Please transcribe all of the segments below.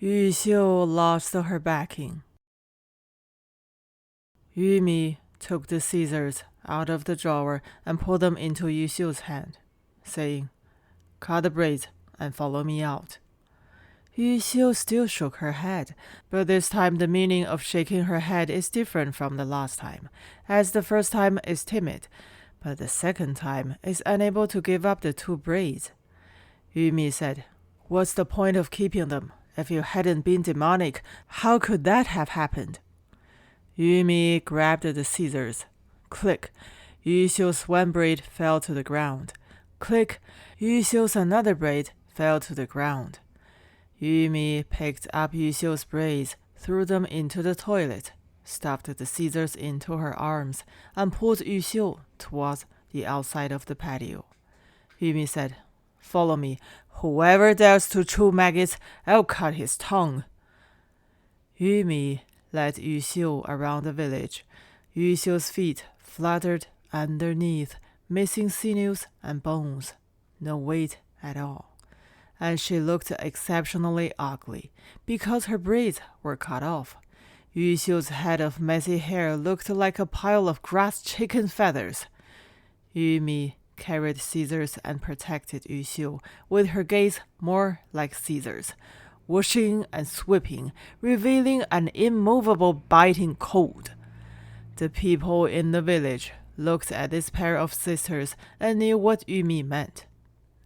Yuxiu lost her backing. Yumi took the scissors out of the drawer and put them into Yuxiu's hand, saying, "Cut the braids and follow me out." Yuxiu still shook her head, but this time the meaning of shaking her head is different from the last time, as the first time is timid, but the second time is unable to give up the 2 braids. Yumi said, "What's the point of keeping them? If you hadn't been demonic, how could that have happened?" Yumi grabbed the scissors. Click! Yuxiu's 1 braid fell to the ground. Click! Yuxiu's another braid fell to the ground. Yumi picked up Yuxiu's braids, threw them into the toilet, stuffed the scissors into her arms, and pulled Yuxiu towards the outside of the patio. Yumi said, "Follow me. Whoever dares to chew maggots, I'll cut his tongue." Yumi led Yuxiu around the village. Yuxiu's feet fluttered underneath, missing sinews and bones, no weight at all. And she looked exceptionally ugly, because her braids were cut off. Yuxiu's head of messy hair looked like a pile of grass chicken feathers. Yumi carried scissors and protected Yuxiu, with her gaze more like scissors, whooshing and sweeping, revealing an immovable biting cold. The people in the village looked at this pair of sisters and knew what Yumi meant.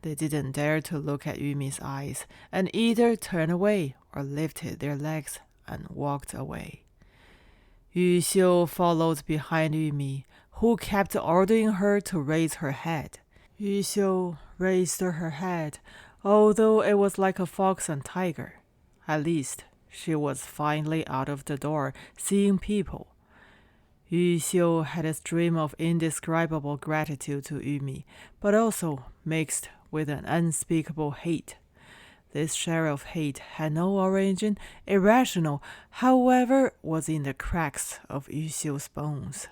They didn't dare to look at Yumi's eyes, and either turned away or lifted their legs and walked away. Yuxiu followed behind Yumi, who kept ordering her to raise her head. Yuxiu raised her head, although it was like a fox and tiger. At least, she was finally out of the door, seeing people. Yuxiu had a stream of indescribable gratitude to Yumi, but also mixed with an unspeakable hate. This share of hate had no origin, irrational, however, was in the cracks of Yuxiu's bones.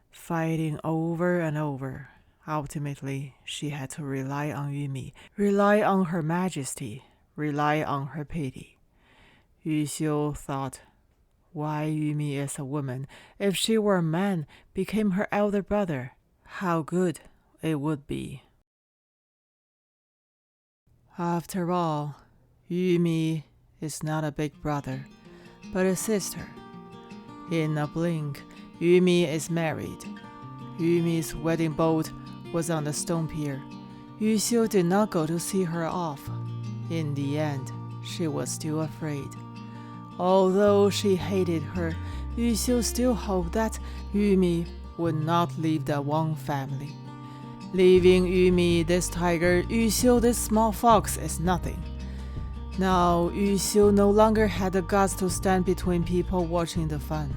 Fighting over and over, ultimately she had to rely on Yumi, rely on her majesty, rely on her pity. Yuxiu thought, why Yumi as a woman, if she were a man, became her elder brother, how good it would be. After all, Yumi is not a big brother, but a sister. In a blink, Yumi is married. Yumi's wedding boat was on the stone pier. Yuxiu did not go to see her off. In the end, she was still afraid. Although she hated her, Yuxiu still hoped that Yumi would not leave the Wang family. Leaving Yumi, this tiger, Yuxiu, this small fox, is nothing. Now, Yuxiu no longer had the guts to stand between people watching the fun.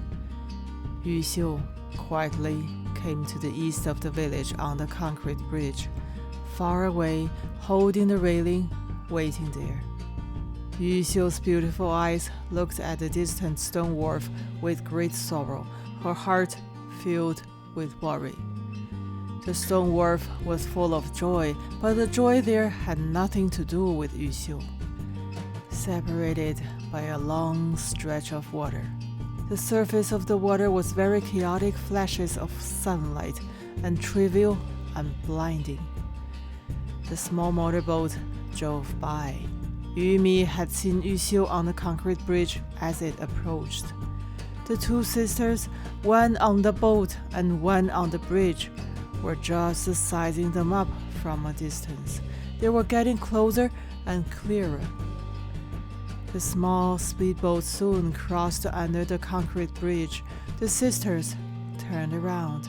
Yuxiu quietly came to the east of the village on the concrete bridge, far away, holding the railing, waiting there. Yuxiu's beautiful eyes looked at the distant stone wharf with great sorrow, her heart filled with worry. The stone wharf was full of joy, but the joy there had nothing to do with Yuxiu. Separated by a long stretch of water, the surface of the water was very chaotic flashes of sunlight, and trivial and blinding. The small motorboat drove by. Yumi had seen Yuxiu on the concrete bridge as it approached. The 2 sisters, one on the boat and one on the bridge, were just sizing them up from a distance. They were getting closer and clearer. The small speedboat soon crossed under the concrete bridge. The sisters turned around,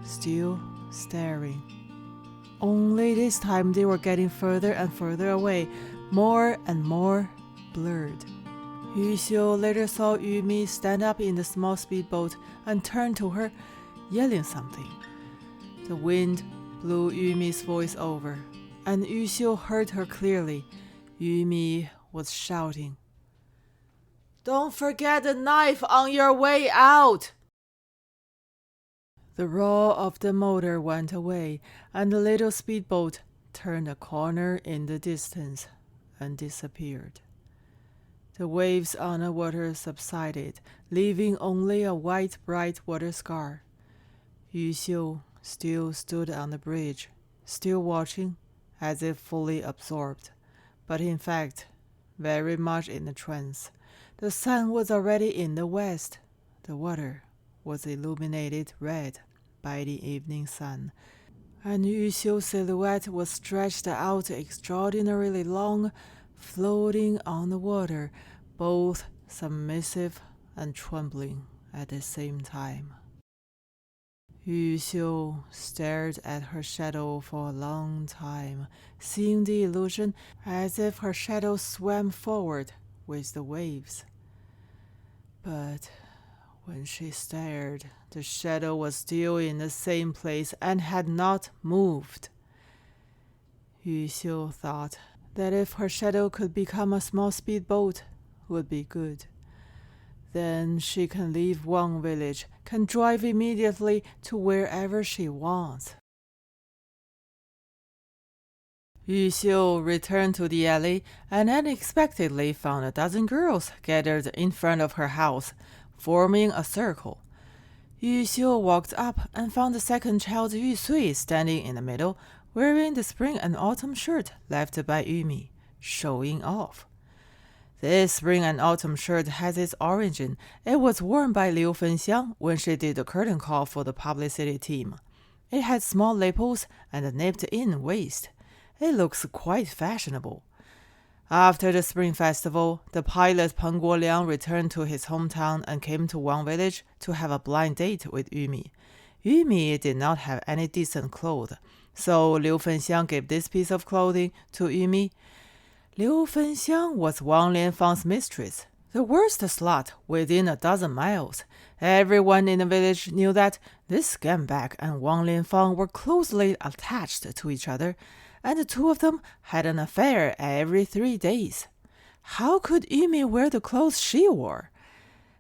still staring. Only this time they were getting further and further away, more and more blurred. Yuxiu later saw Yumi stand up in the small speedboat and turn to her, yelling something. The wind blew Yumi's voice over, and Yuxiu heard her clearly. Yumi was shouting, "Don't forget the knife on your way out!" The roar of the motor went away, and the little speedboat turned a corner in the distance and disappeared. The waves on the water subsided, leaving only a white, bright water scar. Yuxiu still stood on the bridge, still watching, as if fully absorbed, but in fact, very much in a trance. The sun was already in the west. The water was illuminated red by the evening sun, and Yuxiu's silhouette was stretched out extraordinarily long, floating on the water, both submissive and trembling at the same time. Yuxiu stared at her shadow for a long time, seeing the illusion as if her shadow swam forward with the waves. But when she stared, the shadow was still in the same place and had not moved. Yuxiu thought that if her shadow could become a small speedboat, would be good. Then she can leave Wang village, can drive immediately to wherever she wants. Yuxiu returned to the alley and unexpectedly found a dozen girls gathered in front of her house, forming a circle. Yuxiu walked up and found the second child Yuxu standing in the middle, wearing the spring and autumn shirt left by Yumi, showing off. This spring and autumn shirt has its origin. It was worn by Liu Fenxiang when she did the curtain call for the publicity team. It had small lapels and a nipped-in waist. It looks quite fashionable. After the Spring Festival, the pilot Peng Guoliang returned to his hometown and came to Wang village to have a blind date with Yumi. Yumi did not have any decent clothes, so Liu Fenxiang gave this piece of clothing to Yumi. Liu Fenxiang was Wang Lianfang's mistress, the worst slut within a dozen miles. Everyone in the village knew that this scambag and Wang Lianfang were closely attached to each other, and the two of them had an affair every 3 days. How could Yumi wear the clothes she wore?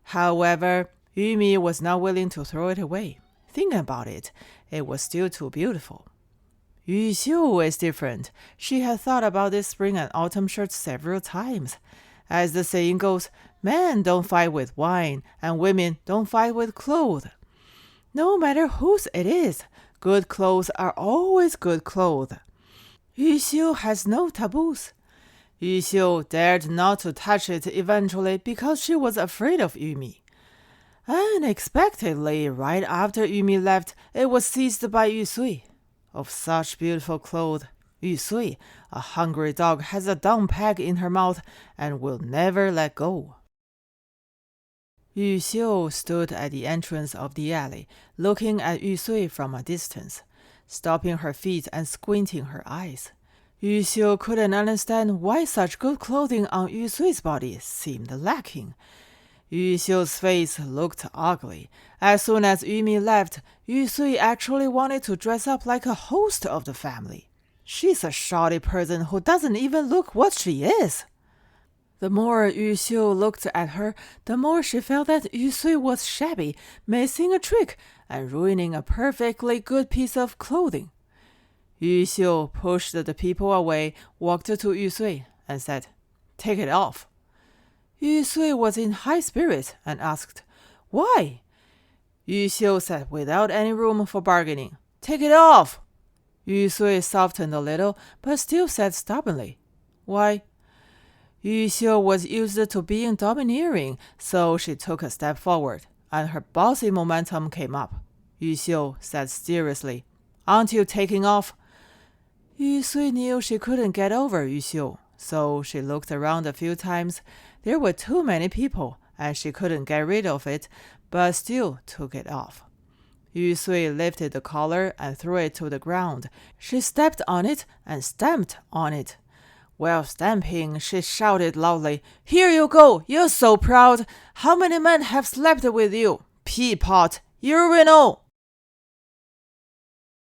However, Yumi was not willing to throw it away. Thinking about it, it was still too beautiful. Yuxiu is different. She had thought about this spring and autumn shirt several times. As the saying goes, men don't fight with wine, and women don't fight with clothes. No matter whose it is, good clothes are always good clothes. Yuxiu has no taboos. Yuxiu dared not to touch it eventually because she was afraid of Yumi. Unexpectedly, right after Yumi left, it was seized by Yuxu. Of such beautiful clothes, Yuxu, a hungry dog, has a dung peg in her mouth and will never let go. Yuxiu stood at the entrance of the alley, looking at Yuxu from a distance, stopping her feet and squinting her eyes. Yuxiu couldn't understand why such good clothing on Yusui's body seemed lacking. Yuxiu's face looked ugly. As soon as Yumi left, Yuxu actually wanted to dress up like a host of the family. She's a shoddy person who doesn't even look what she is. The more Yuxiu looked at her, the more she felt that Yuxu was shabby, missing a trick, and ruining a perfectly good piece of clothing. Yuxiu pushed the people away, walked to Yuxu, and said, "Take it off." Yuxu was in high spirits and asked, "Why?" Yuxiu said without any room for bargaining, "Take it off." Yuxu softened a little, but still said stubbornly, "Why?" Yuxiu was used to being domineering, so she took a step forward, and her bossy momentum came up. Yuxiu said seriously, "Aren't you taking off?" Yuxu knew she couldn't get over Yuxiu, so she looked around a few times. There were too many people, and she couldn't get rid of it, but still took it off. Yuxu lifted the collar and threw it to the ground. She stepped on it and stamped on it. While stamping, she shouted loudly, "Here you go! You're so proud! How many men have slept with you? Peapot! Urinal!"